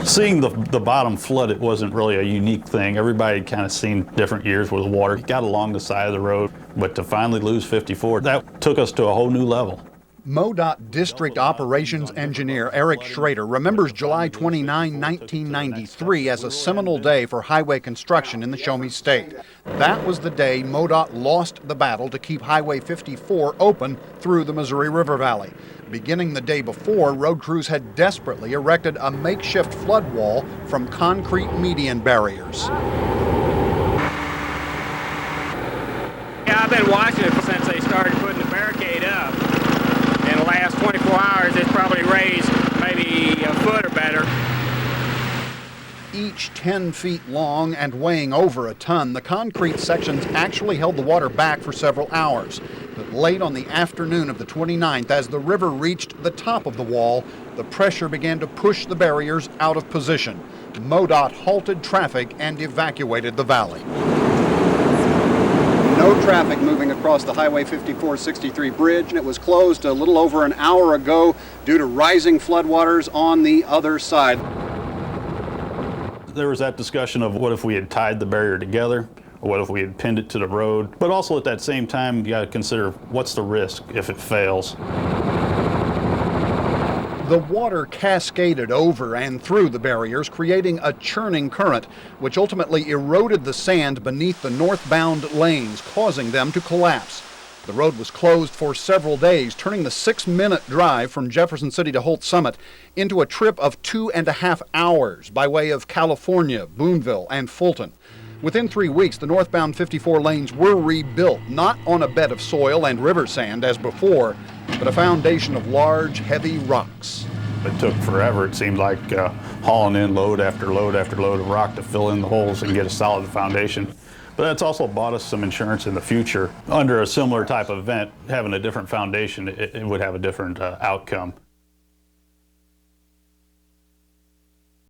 Seeing the bottom flood, it wasn't really a unique thing. Everybody had kind of seen different years where the water got along the side of the road, but to finally lose 54, that took us to a whole new level. MoDOT District Operations Engineer Eric Schrader remembers July 29, 1993 as a seminal day for highway construction in the Show Me State. That was the day MoDOT lost the battle to keep Highway 54 open through the Missouri River Valley. Beginning the day before, road crews had desperately erected a makeshift flood wall from concrete median barriers. Yeah, I've been watching it since they started putting the barricade up. In the last 24 hours, it's probably raised maybe a foot or better. Each 10 feet long and weighing over a ton, the concrete sections actually held the water back for several hours. But late on the afternoon of the 29th, as the river reached the top of the wall, the pressure began to push the barriers out of position. MoDOT halted traffic and evacuated the valley. No traffic moving across the Highway 5463 bridge, and it was closed a little over an hour ago due to rising floodwaters on the other side. There was that discussion of what if we had tied the barrier together, or what if we had pinned it to the road. But also at that same time, you got to consider what's the risk if it fails. The water cascaded over and through the barriers, creating a churning current, which ultimately eroded the sand beneath the northbound lanes, causing them to collapse. The road was closed for several days, turning the 6-minute drive from Jefferson City to Holt Summit into a trip of 2.5 hours by way of California, Boonville, and Fulton. Within 3 weeks, the northbound 54 lanes were rebuilt, not on a bed of soil and river sand as before, but a foundation of large, heavy rocks. It took forever, it seemed like, hauling in load after load after load of rock to fill in the holes and get a solid foundation. But that's also bought us some insurance in the future. Under a similar type of event, having a different foundation, it would have a different outcome.